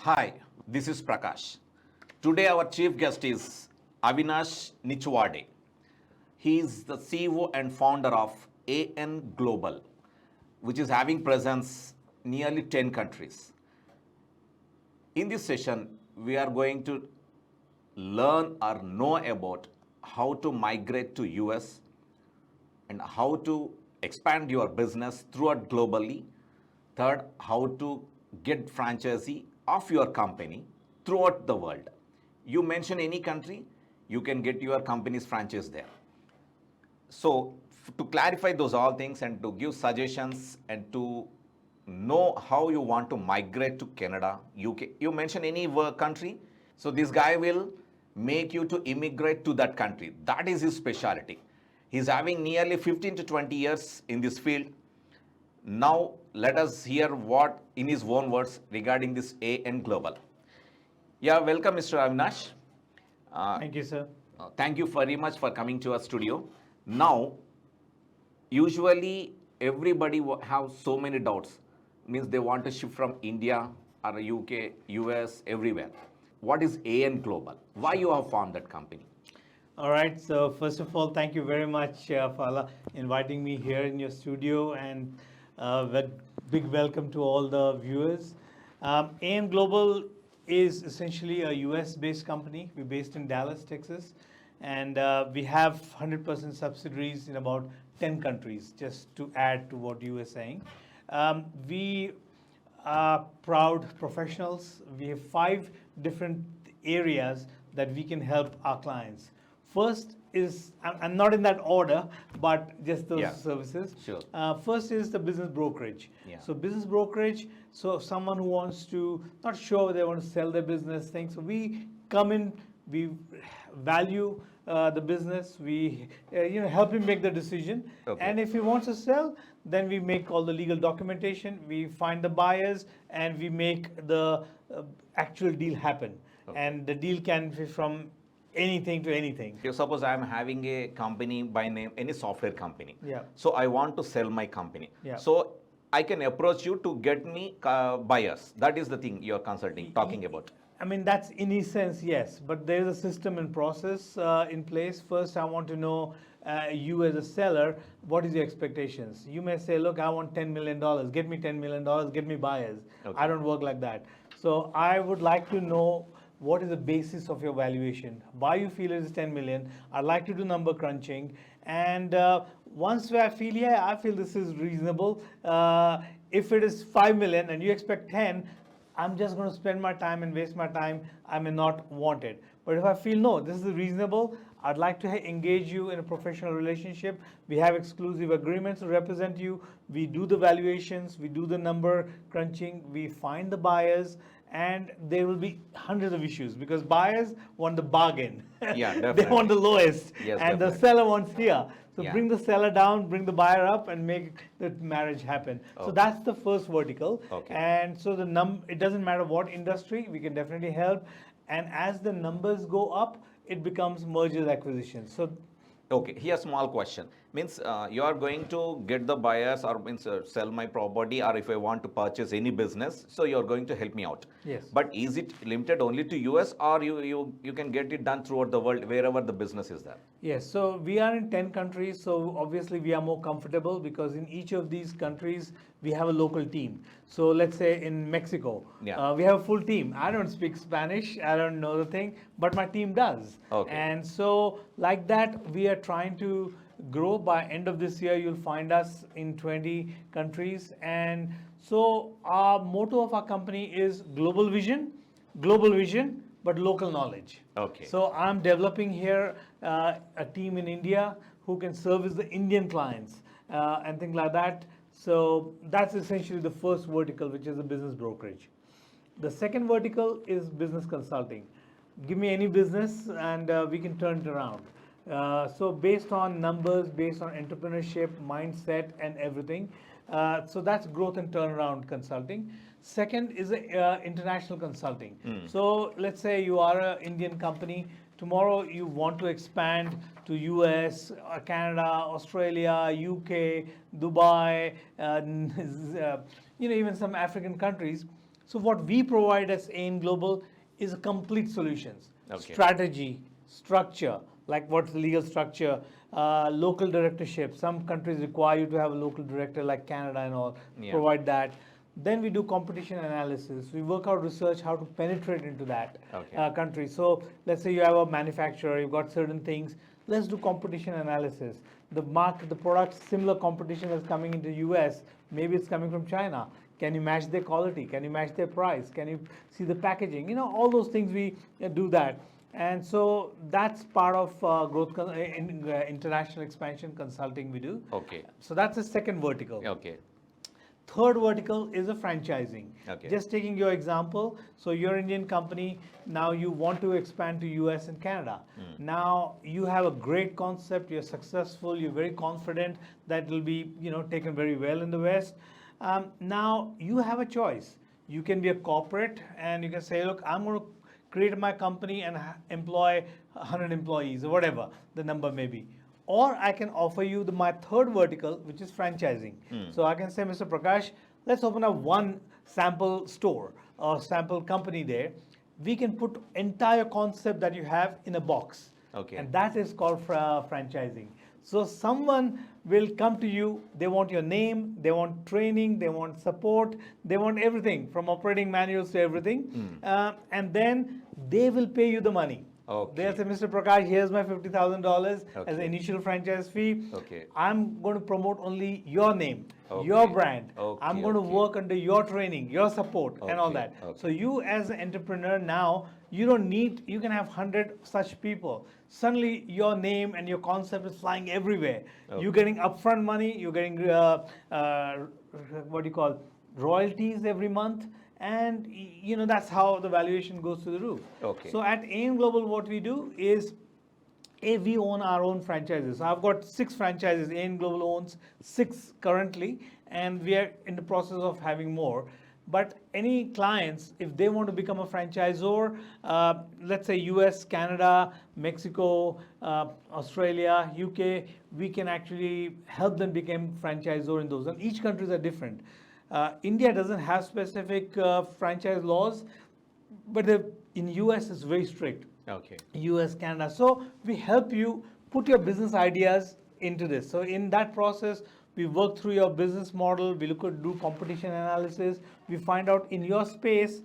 Hi, this is Prakash. Today our chief guest is Avinash AN. He is the CEO and founder of AN Global, which is having presence nearly 10 countries. In this session, we are going to learn or know about how to migrate to US and how to expand your business throughout globally. Third, how to get franchisee of your company throughout the world. You mention any country, you can get your company's franchise there. So to clarify those all things and to give suggestions and to know how you want to migrate to Canada, UK, you mention any country. So this guy will make you to immigrate to that country. That is his specialty. He's having nearly 15 to 20 years in this field. Now let us hear what in his own words regarding this AN Global. Yeah, welcome Mr. Avinash. Thank you, sir. Thank you very much for coming to our studio. Now, usually everybody have so many doubts. Means they want to ship from India or UK, US, everywhere. What is AN Global? Why you have formed that company? All right. So first of all, thank you very much for inviting me here in your studio, and big welcome to all the viewers. AN Global is essentially a US-based company. We're based in Dallas, Texas, and we have 100% subsidiaries in about 10 countries, just to add to what you were saying. We are proud professionals. We have 5 different areas that we can help our clients. First is, I'm not in that order, but just those services. Sure. First is the business brokerage. Yeah. So business brokerage, so someone who wants to, not sure whether they want to sell their business thing. So we come in, we value the business, we help him make the decision. Okay. And if he wants to sell, then we make all the legal documentation, we find the buyers, and we make the actual deal happen. Okay. And the deal can be from anything to anything. Suppose I am having a company by name, any software company. Yeah. So I want to sell my company. Yeah. So I can approach you to get me buyers. That is the thing you are talking about. I mean, that's in essence, yes. But there's a system and process in place. First, I want to know you as a seller, what is your expectations? You may say, look, I want $10 million. Get me $10 million. Get me buyers. Okay. I don't work like that. So I would like to know what is the basis of your valuation, why you feel it is 10 million. I'd like to do number crunching, and once I feel, yeah, I feel this is reasonable. If it is 5 million and you expect 10, I'm just going to spend my time and waste my time. I may not want it. But if I feel, no, this is reasonable, I'd like to engage you in a professional relationship. We have exclusive agreements to represent you. We do the valuations, we do the number crunching, we find the buyers, and there will be hundreds of issues because buyers want the bargain. Yeah, They definitely. want the lowest, Yes, and definitely. the seller wants here. So Yeah. bring the seller down, bring the buyer up, and make the marriage happen. So Okay. that's the first vertical. Okay. And so it doesn't matter what industry, we can definitely help. And as the numbers go up, it becomes mergers, acquisitions. So Okay, here small question. Means you are going to get the buyers or means sell my property, or if I want to purchase any business, so you are going to help me out. Yes. But is it limited only to US, or you can get it done throughout the world wherever the business is there? yes, so we are in 10 countries, so obviously we are more comfortable because in each of these countries we have a local team. So let's say in Mexico, Yeah. we have a full team. I don't speak Spanish, I don't know the thing, but my team does. Okay. And so like that, we are trying to grow. By end of this year, you'll find us in 20 countries. And so our motto of our company is global vision, but local knowledge. Okay. So I'm developing here a team in India who can service the Indian clients and things like that. So that's essentially the first vertical, which is the business brokerage. The second vertical is business consulting. Give me any business and we can turn it around. So based on numbers, based on entrepreneurship, mindset, and everything. So that's growth and turnaround consulting. Second is international consulting. So let's say you are an Indian company. Tomorrow you want to expand to US, Canada, Australia, UK, Dubai, even some African countries. So what we provide as AN Global is a complete solutions, Okay. strategy, structure, like what's the legal structure, local directorship. Some countries require you to have a local director, like Canada and all. Yeah. Provide that. Then we do competition analysis. We work out research how to penetrate into that Okay. country. So let's say you have a manufacturer, you've got certain things. Let's do competition analysis. The market, the product, similar competition is coming into US. Maybe it's coming from China. Can you match their quality? Can you match their price? Can you see the packaging? You know, all those things we do that. And so that's part of international expansion consulting we do. Okay. So that's the second vertical. Okay. Third vertical is a franchising. Okay. Just taking your example, so you're an Indian company, now you want to expand to US and Canada. Now you have a great concept, you're successful, you're very confident that it will be, you know, taken very well in the West. Now you have a choice. You can be a corporate and you can say, look, I'm going to create my company and employ 100 employees or whatever the number may be. Or I can offer you my third vertical, which is franchising. So I can say, Mr. Prakash, let's open up one sample store or sample company there. We can put entire concept that you have in a box. Okay. And that is called franchising. So someone will come to you, they want your name, they want training, they want support, they want everything from operating manuals to everything. And then they will pay you the money. Okay. They'll say, Mr. Prakash, here's my $50,000 as Okay. an initial franchise fee. Okay. I'm going to promote only your name, Okay. your brand. Okay, I'm going to okay. work under your training, your support, and all Okay, that. okay. So you as an entrepreneur now, you don't need, you can have 100 such people. Suddenly your name and your concept is flying everywhere. Okay. You're getting upfront money, you're getting, what do you call, royalties every month. And you know, that's how the valuation goes to the roof. Okay. So at AN Global, what we do is we own our own franchises. So I've got 6 franchises. AN Global owns 6 currently, and we are in the process of having more. But any clients, if they want to become a franchisor, let's say US, Canada, Mexico, Australia, UK, we can actually help them become franchisor in those. And each countries are different. India doesn't have specific franchise laws, but in US it's very strict. Okay. US, Canada. So we help you put your business ideas into this. So in that process, we work through your business model. We do competition analysis. We find out in your space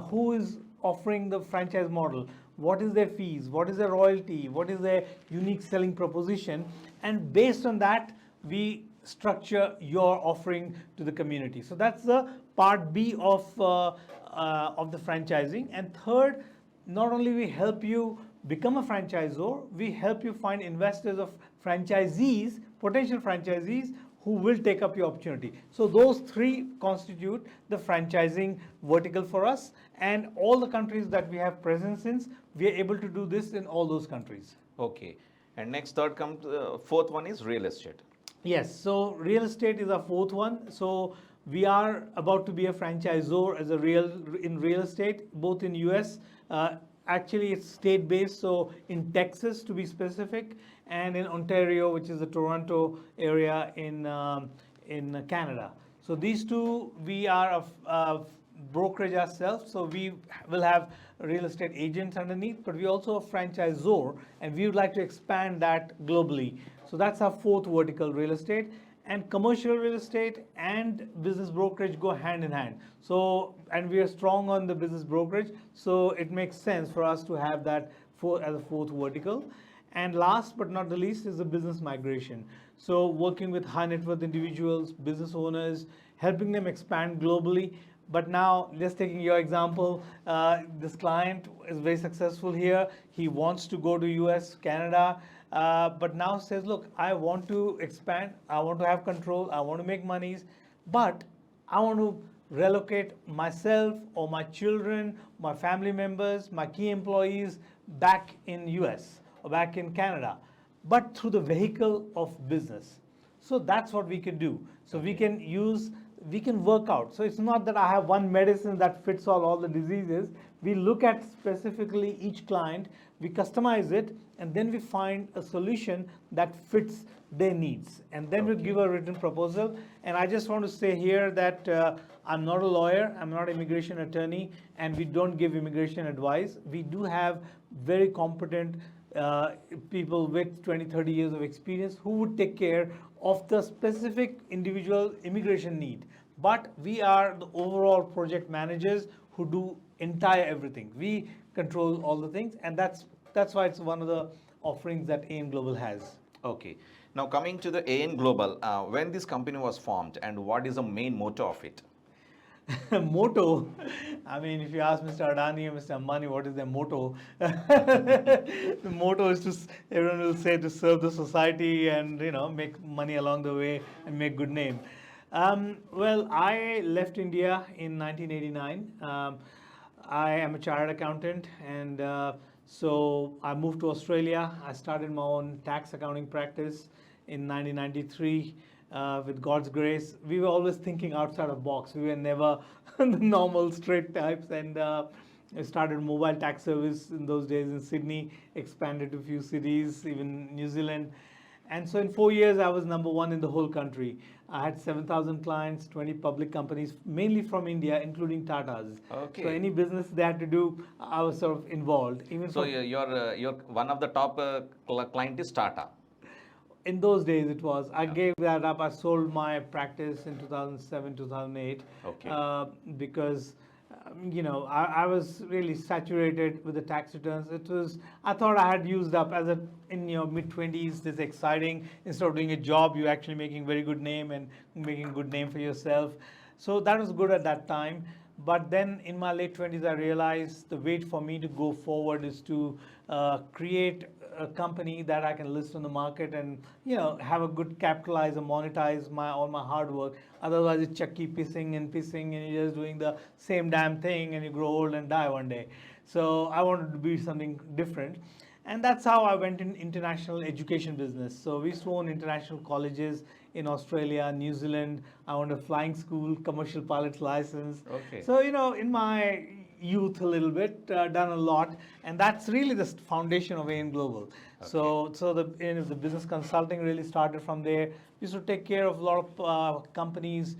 who is offering the franchise model. What is their fees? What is their royalty? What is their unique selling proposition? And based on that, we structure your offering to the community. So that's the part B of the franchising. And third, not only we help you become a franchisor, we help you find investors of franchisees, potential franchisees who will take up your opportunity. So those 3 constitute the franchising vertical for us, and all the countries that we have presence in, we are able to do this in all those countries. Okay. And next fourth one is real estate. Yes, so real estate is our fourth one. So we are about to be a franchisor as in real estate, both in US. Actually, it's state-based, so in Texas to be specific, and in Ontario, which is the Toronto area in Canada. So these 2, we are a brokerage ourselves, so we will have real estate agents underneath, but we also a franchisor, and we would like to expand that globally. So that's our fourth vertical, real estate. And commercial real estate and business brokerage go hand in hand. So, and we are strong on the business brokerage, so it makes sense for us to have that as a fourth vertical. And last but not the least is the business migration. So working with high net worth individuals, business owners, helping them expand globally. But now, just taking your example, this client is very successful here. He wants to go to US, Canada, but now says, look, I want to expand, I want to have control, I want to make monies, but I want to relocate myself or my children, my family members, my key employees back in US or back in Canada, but through the vehicle of business. So that's what we can do. So we can use we can work out. So it's not that I have one medicine that fits all the diseases. We look at specifically each client, we customize it, and then we find a solution that fits their needs. And then we give a written proposal. And I just want to say here that I'm not a lawyer, I'm not an immigration attorney, and we don't give immigration advice. We do have very competent people with 20, 30 years of experience who would take care of the specific individual immigration need. But we are the overall project managers who do entire everything. We control all the things, and that's why it's one of the offerings that AN Global has. Okay. Now coming to the AN Global, when this company was formed and what is the main motto of it? Motto, I mean, if you ask Mr. Adani or Mr. Ambani what is their motto, the motto is everyone will say to serve the society and make money along the way and make good name. Well, I left India in 1989. I am a chartered accountant, and so I moved to Australia. I started my own tax accounting practice in 1993. With God's grace, we were always thinking outside of box. We were never the normal straight types, and I started mobile tax service in those days in Sydney, expanded to a few cities, even New Zealand. And so in 4 years, I was number one in the whole country. I had 7,000 clients, 20 public companies, mainly from India, including Tatas. Okay. So any business they had to do, I was sort of involved. Even So you're one of the top client is Tata. in those days it was. I gave that up. I sold my practice in 2007, 2008. Okay. Because I was really saturated with the tax returns. I thought I had used up in your mid-20s, this exciting. Instead of doing a job, you're actually making very good name and making a good name for yourself. So that was good at that time. But then in my late 20s, I realized the way for me to go forward is to create a company that I can list on the market and have a good capitalize and monetize all my hard work. Otherwise, it's just keep pissing and you're just doing the same damn thing and you grow old and die one day. So I wanted to be something different. And that's how I went in international education business. So we used to own international colleges in Australia, New Zealand. I owned a flying school, commercial pilot's license. Okay. So, in my youth a little bit, done a lot. And that's really the foundation of AN Global. Okay. So the business consulting really started from there. We used to take care of a lot of companies.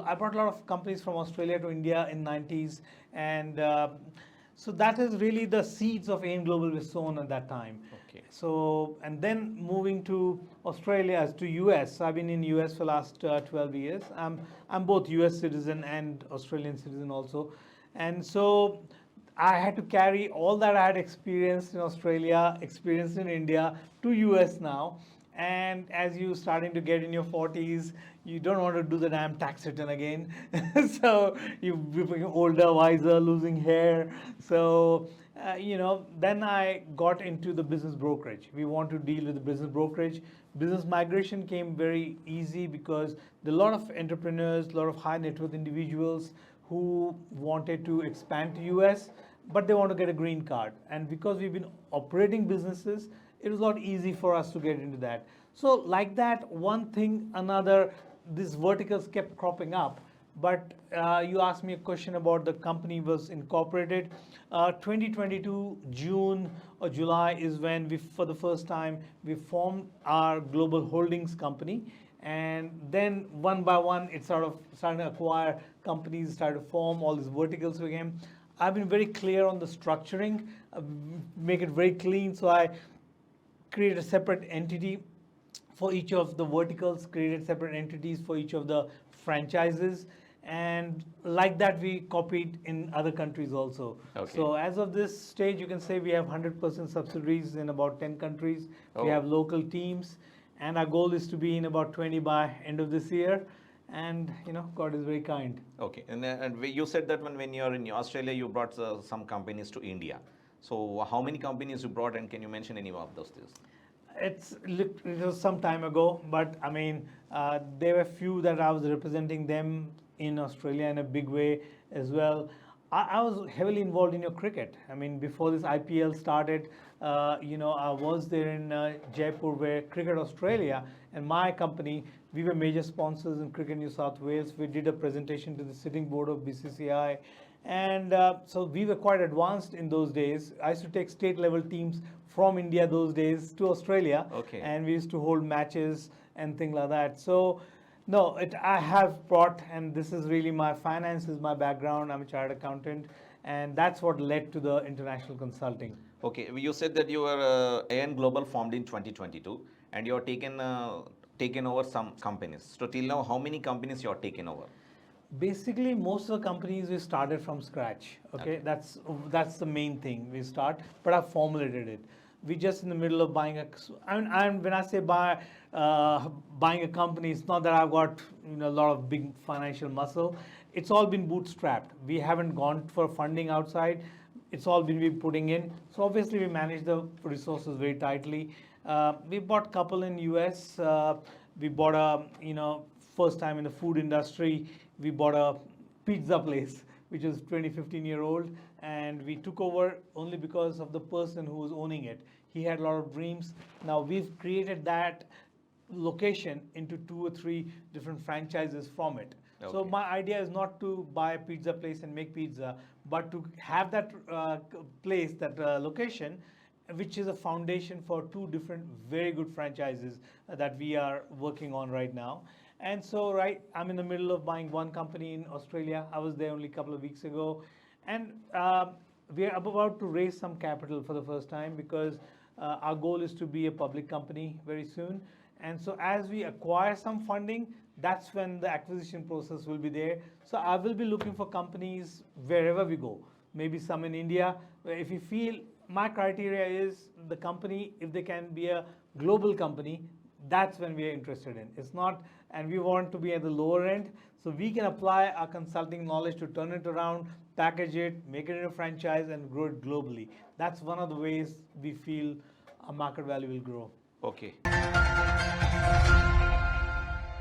I brought a lot of companies from Australia to India in 90s. And so that is really the seeds of AN Global were sown at that time. Okay. So, and then moving to Australia, to US. I've been in US for last 12 years. I'm both US citizen and Australian citizen also. And so I had to carry all that I had experienced in Australia, experienced in India to US now. And as you starting to get in your 40s, you don't want to do the damn tax return again. So you become older, wiser, losing hair. So, then I got into the business brokerage. We want to deal with the business brokerage. Business migration came very easy because there are a lot of entrepreneurs, a lot of high net worth individuals who wanted to expand to US, but they want to get a green card. And because we've been operating businesses, it was a lot easy for us to get into that. So like that, one thing, another, these verticals kept cropping up. But you asked me a question about the company was incorporated. 2022, June or July is when we, for the first time, we formed our global holdings company. And then one by one, it sort of started to acquire companies, started to form all these verticals again. I've been very clear on the structuring, make it very clean. So I create a separate entity for each of the verticals, created separate entities for each of the franchises. And like that, we copied in other countries also. Okay. So as of this stage, you can say we have 100% subsidiaries in about 10 countries. Oh. We have local teams. And our goal is to be in about 20 by end of this year. And, God is very kind. Okay. And you said that when you're in Australia, you brought some companies to India. So how many companies you brought, and can you mention any of those things? It was some time ago, but I mean, there were few that I was representing them in Australia in a big way as well. I was heavily involved in your cricket. I mean, before this IPL started, I was there in Jaipur, where Cricket Australia and my company We were major sponsors in Cricket New South Wales. We did a presentation to the sitting board of BCCI. And so we were quite advanced in those days. I used to take state level teams from India those days to Australia. Okay. And we used to hold matches and things like that. So, no, I have brought, and this is really my finance is my background. I'm a chartered accountant, and that's what led to the international consulting. Okay, you said that you were AN Global formed in 2022, and you are taken over some companies. So till now, how many companies you are taken over? Basically, most of the companies we started from scratch. Okay, that's the main thing. We start, but I've formulated it. We just in the middle of buying a. When I say buying a company, it's not that I've got a lot of big financial muscle. It's all been bootstrapped. We haven't gone for funding outside. It's all been we putting in. So obviously we manage the resources very tightly. We bought a couple in US. We bought first time in the food industry. We bought a pizza place, which is 15-year-old, and we took over only because of the person who was owning it. He had a lot of dreams. Now we've created that location into 2 or 3 different franchises from it. Okay. So my idea is not to buy a pizza place and make pizza, but to have that place, that location, which is a foundation for 2 different very good franchises that we are working on right now. And so, I'm in the middle of buying one company in Australia. I was there only a couple of weeks ago. And we are about to raise some capital for the first time because our goal is to be a public company very soon. And so as we acquire some funding, that's when the acquisition process will be there. So I will be looking for companies wherever we go. Maybe some in India. If you feel my criteria is the company, if they can be a global company, that's when we are interested in. It's not, and we want to be at the lower end, so we can apply our consulting knowledge to turn it around, package it, make it into a franchise, and grow it globally. That's one of the ways we feel our market value will grow. Okay.